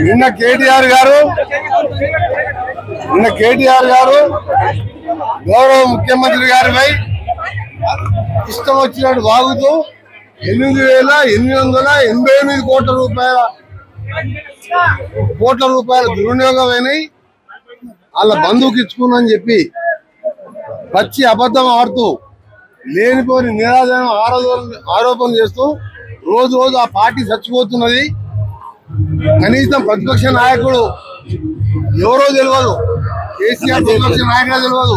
నిన్న కేటీఆర్ గారు గౌరవ ముఖ్యమంత్రి గారిపై ఇష్టం వచ్చినట్టు వాగుతూ 8,888 కోట్ల రూపాయల దుర్వినియోగమైనవి వాళ్ళ బంధువుకి ఇచ్చుకున్నాని చెప్పి పచ్చి అబద్ధం ఆడుతూ లేనిపోని నిరాధారణ ఆరోపణ చేస్తూ రోజు రోజు ఆ పార్టీ చచ్చిపోతున్నది. కనీసం ప్రతిపక్ష నాయకుడు ఎవరో తెలియదు, కేసీఆర్ ప్రతిపక్ష నాయకుడే తెలియదు,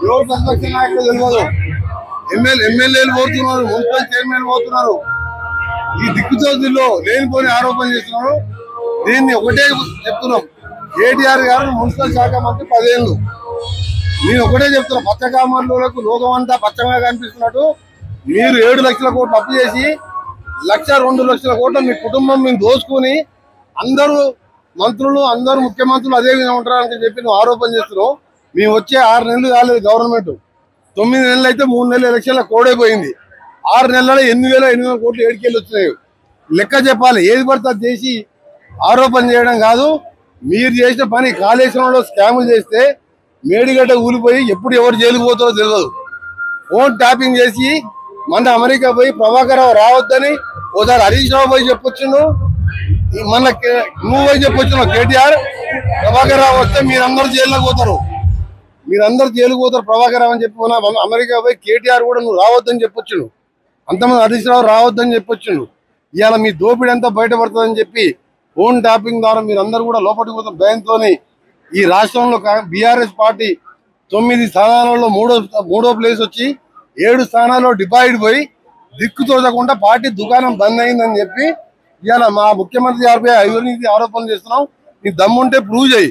ఎవరు ప్రతిపక్ష నాయకుడు తెలియదు. ఎమ్మెల్యేలు పోతున్నారు, మున్సిపల్ చైర్మన్ పోతున్నారు. ఈ దిక్కుచోతుల్లో లేనిపోని ఆరోపణ చేస్తున్నారు. దీన్ని ఒకటే చెప్తున్నాం, కేటీఆర్ గారు మున్సిపల్ శాఖ మంత్రి 10 ఏళ్ళు. నేను ఒకటే చెప్తున్నా, పచ్చకామర్లకు లోకం అంతా పచ్చగా కనిపిస్తున్నట్టు మీరు 7 లక్షల కోట్లు అప్పు చేసి 1,02 లక్షల కోట్ల మీ కుటుంబం మేము దోచుకుని అందరూ మంత్రులు అందరూ ముఖ్యమంత్రులు అదే విధంగా ఉంటారని చెప్పి నువ్వు ఆరోపణ చేస్తున్నావు. మేము వచ్చే 6 నెలలు కాలేదు గవర్నమెంట్, 9 నెలలు అయితే 3 నెలల ఎలక్షన్ల కోడైపోయింది. 6 నెలల 8,800 కోట్లు ఏడికెళ్ళి వచ్చినాయి. లెక్క చెప్పాలి. ఏది పడితే అది చేసి ఆరోపణ చేయడం కాదు. మీరు చేసిన పని కాళేశ్వరంలో స్కాములు చేస్తే మేడిగడ్డ ఊలిపోయి ఎప్పుడు ఎవరు జైలుకు పోతారో తెలియదు. ఫోన్ ట్యాపింగ్ చేసి మన అమెరికా పోయి ప్రభాకర్ రావు రావద్దని ఓసారి హరీష్ రావు పోయి చెప్పొచ్చును, మన నువ్వు పోయి చెప్పొచ్చున్నావు. కేటీఆర్ ప్రభాకర్ రావు వస్తే మీరందరూ జైల్లోకి పోతారు, ప్రభాకర్ రావు అని చెప్పి మన అమెరికా పోయి కేటీఆర్ కూడా నువ్వు రావద్దని చెప్పొచ్చును, అంతమంది హరీష్ రావు రావద్దని చెప్పొచ్చును. ఇవాళ మీ దోపిడీ అంతా బయటపడుతుందని చెప్పి ఫోన్ ట్యాపింగ్ ద్వారా మీరందరూ కూడా లోపలికి పోతారు భయంతో. ఈ రాష్ట్రంలో బీఆర్ఎస్ పార్టీ 9 స్థానాలలో మూడో ప్లేస్ వచ్చి 7 స్థానాల్లో డిపాయిడ్ పోయి దిక్కు తోచకుండా పార్టీ దుకాణం బంద్ అయిందని చెప్పి ఇవాళ మా ముఖ్యమంత్రి గారిపై అవినీతి ఆరోపణలు చేస్తున్నాం. నీ దమ్ముంటే ప్రూవ్ చేయి.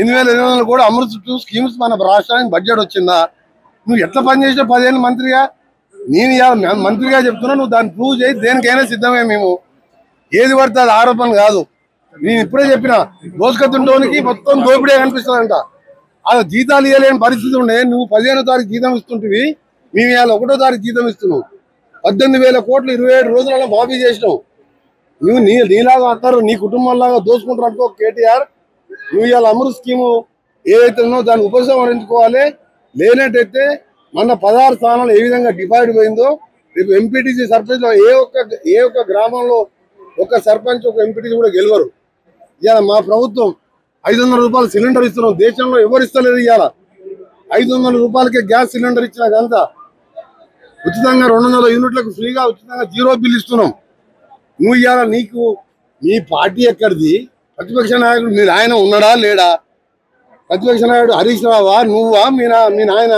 8,800 కూడా అమృత్ స్కీమ్స్ మన రాష్ట్రానికి బడ్జెట్ వచ్చిందా? నువ్వు ఎట్లా పనిచేసినా 10 ఏళ్ళు మంత్రిగా, నేను ఇవాళ మంత్రిగా చెప్తున్నా, నువ్వు దాన్ని ప్రూవ్ చేయి. దేనికైనా సిద్ధమే మేము. ఏది పడితే అది ఆరోపణ కాదు. నేను ఇప్పుడే చెప్పిన దోసుకతుంటోనికి మొత్తం దోపిడే కనిపిస్తుందంట. అలా జీతాలు ఇవ్వలేని పరిస్థితి ఉండే. నువ్వు 15వ తారీఖు జీతం ఇస్తుంటివి, మేము ఇవాళ 1వ తారీఖు జీతం ఇస్తున్నావు. 18,000 కోట్లు 27 రోజులలో మాఫీ చేసినావు. నువ్వు నీలాగా అంటారు, నీ కుటుంబంలాగా దోసుకుంటారు అనుకో కేటీఆర్. నువ్వు ఇవాళ అమృత్ స్కీము ఏదైతే ఉన్నో దాన్ని ఉపసంహరించుకోవాలి. లేనట్టయితే మన 16 స్థానాలు ఏ విధంగా డివైడ్ పోయిందో రేపు ఎంపీటీసీ సర్పంచ్ ఏ ఒక్క గ్రామంలో ఒక సర్పంచ్ ఒక ఎంపీటీసీ కూడా గెలవరు. ఇవాళ మా ప్రభుత్వం 500 రూపాయలు సిలిండర్ ఇస్తున్నాం. దేశంలో ఎవరు ఇస్తలేదు. ఇవాళ 500 రూపాయలకే గ్యాస్ సిలిండర్ ఇచ్చినాకంతా ఉచితంగా 200 యూనిట్లకు ఫ్రీగా ఉచితంగా 0 బిల్ ఇస్తున్నాం. నువ్వు ఇవాళ నీకు మీ పార్టీ ఎక్కడిది? ప్రతిపక్ష నాయకుడు మీ నాయన ఉన్నాడా లేడా? ప్రతిపక్ష నాయకుడు హరీష్ రావా, నువ్వా, మీ నాయన?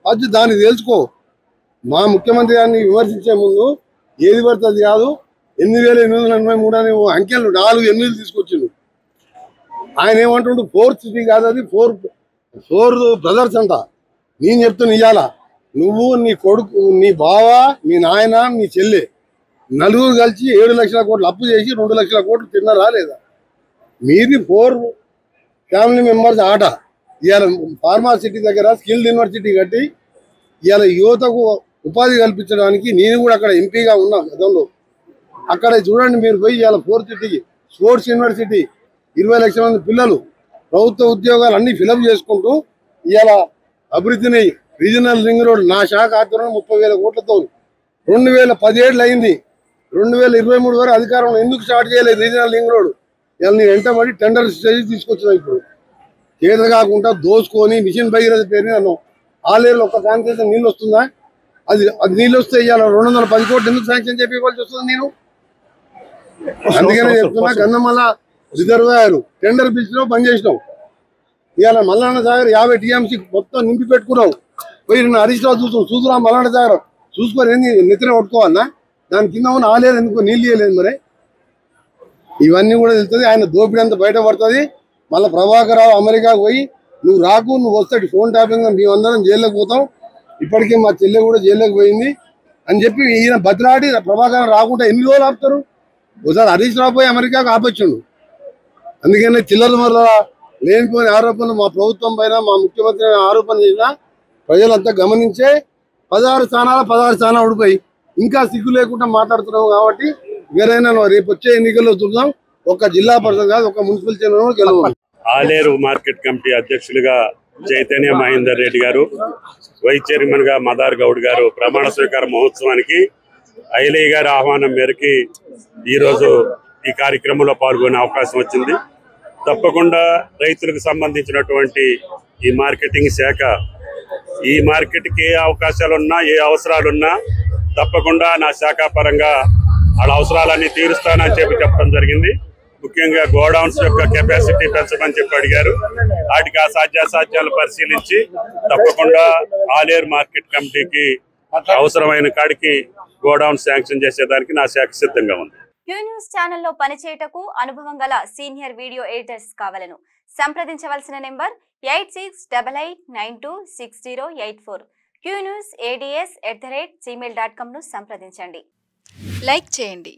అది దాన్ని తెలుసుకో. మా ముఖ్యమంత్రి గారిని విమర్శించే ముందు ఏది పడుతుంది కాదు. 8,883 అనే అంకెలు 4 8 తీసుకొచ్చిండు. ఆయన ఏమంటుండు, 4th సిటీ కాదు అది, 4 బ్రదర్స్ అంట. నేను చెప్తున్నా, ఇవాళ నువ్వు, నీ కొడుకు, నీ బావ, మీ నాయన, మీ చెల్లె నలుగురు కలిసి 7 లక్షల కోట్లు అప్పు చేసి 2 లక్షల కోట్లు తిన్నారా లేదా? మీది 4 ఫ్యామిలీ మెంబర్స్ ఆట. ఇవాళ ఫార్మాసిటీ దగ్గర స్కిల్ యూనివర్సిటీ కట్టి ఇవాళ యువతకు ఉపాధి కల్పించడానికి నేను కూడా అక్కడ ఎంపీగా ఉన్నా గతంలో. అక్కడ చూడండి మీరు పోయి ఇవాళ 4th సిటీకి స్పోర్ట్స్ యూనివర్సిటీ 20 లక్షల మంది పిల్లలు ప్రభుత్వ ఉద్యోగాలు అన్ని ఫిలప్ చేసుకుంటూ ఇవాళ అభివృద్ధిని రీజనల్ రింగ్ రోడ్ నా శాఖ ఆధ్వర్యంలో 30,000 కోట్లతో 2017 అయింది. 2023 వరకు అధికారంలో ఎందుకు స్టార్ట్ చేయలేదు రీజనల్ రింగ్ రోడ్? ఇవాళ నేను వెంటబడి టెండర్ స్టేజ్ తీసుకొచ్చినా. ఇప్పుడు చేత కాకుండా దోసుకొని మిషన్ భగీరథ పేరు అన్నాం. ఆలేరులో ఒక్క కాన్సెషన్ నీళ్ళు వస్తుందా? అది నీళ్ళు వస్తే ఇవాళ 210 కోట్లు ఎందుకు శాంక్షన్ చెప్పి ఇవ్వాల్సి వస్తుంది? నేను అందుకనే చెప్తున్నా, గన్నమల్ల రిజర్వాయర్ టెండర్ పిలిచినావు, పని చేసినావు. ఇవాళ మల్లన్న సాగర్ 50 TMC మొత్తం నింపి పెట్టుకున్నావు. పోయి నిన్న హరీష్ రావు చూసుకురా మల్లన్న సాగర్ చూసుకొని ఏంది నెత్తిన కొట్టుకోవాలన్నా? దాని కింద ఉన్న ఆలేరు ఎందుకు నీళ్ళు ఇవ్వలేదు మరి? ఇవన్నీ కూడా తెలుస్తుంది. ఆయన దోపిడీ అంతా బయటపడుతుంది. మళ్ళీ ప్రభాకర్ రావు అమెరికాకు పోయి నువ్వు రాకు, నువ్వు వస్తే ఫోన్ ట్యాపింగ్ మేమందరం జైల్లోకి పోతాం, ఇప్పటికే మా చెల్లె కూడా జైల్లోకి పోయింది అని చెప్పి ఈయన బతిలాడి ప్రభాకర్ రాకుండా ఎన్ని రోజులు ఆపుతారు? ఒకసారి హరీష్ రావు పోయి అమెరికాకు ఆపొచ్చుండు. అందుకనే చిల్లర మరల లేనిపోయిన ఆరోపణలు మా ప్రభుత్వం పైన మా ముఖ్యమంత్రి ఆరోపణ చేసినా ప్రజలంతా గమనించే 16 స్థానాలు ఓడిపోయి ఇంకా సిగ్గు లేకుండా మాట్లాడుతున్నావు. కాబట్టి వేరైనా రేపు వచ్చే ఎన్నికల్లో చూద్దాం. ఒక జిల్లా పరిషత్ కాదు, ఒక మున్సిపల్ చైర్మన్ గెలవాలి. ఆలేరు మార్కెట్ కమిటీ అధ్యక్షులుగా చైతన్య మహేందర్ రెడ్డి గారు, వైస్ చైర్మన్ గా మదార్ గౌడ్ గారు ప్రమాణ స్వీకార మహోత్సవానికి ఐలయ్య గారి ఆహ్వానం మేరకి ఈరోజు ఈ కార్యక్రమంలో పాల్గొనే అవకాశం వచ్చింది. తప్పకుండా రైతులకు సంబంధించినటువంటి ఈ మార్కెటింగ్ శాఖ ఈ మార్కెట్కి ఏ అవకాశాలున్నా ఏ అవసరాలున్నా తప్పకుండా నా శాఖ పరంగా వాళ్ళ అవసరాలన్నీ తీరుస్తానని చెప్పడం జరిగింది. ముఖ్యంగా గోడౌన్స్ యొక్క కెపాసిటీ పెంచమని చెప్పి అడిగారు. వాటికి అసాధ్యాసాధ్యాలు పరిశీలించి తప్పకుండా ఆలేరు మార్కెట్ కమిటీకి అవసరమైన కాడికి గోడౌన్ శాంక్షన్ చేసేదానికి నా శాఖ సిద్ధంగా ఉంది. క్యూ న్యూస్ ఛానల్లో పనిచేయటకు అనుభవం గల సీనియర్ వీడియో ఎడిటర్స్ కావాలను సంప్రదించవలసిన నెంబర్ 8688926084. qnewsads@gmail.com ను సంప్రదించండి. లైక్ చేయండి.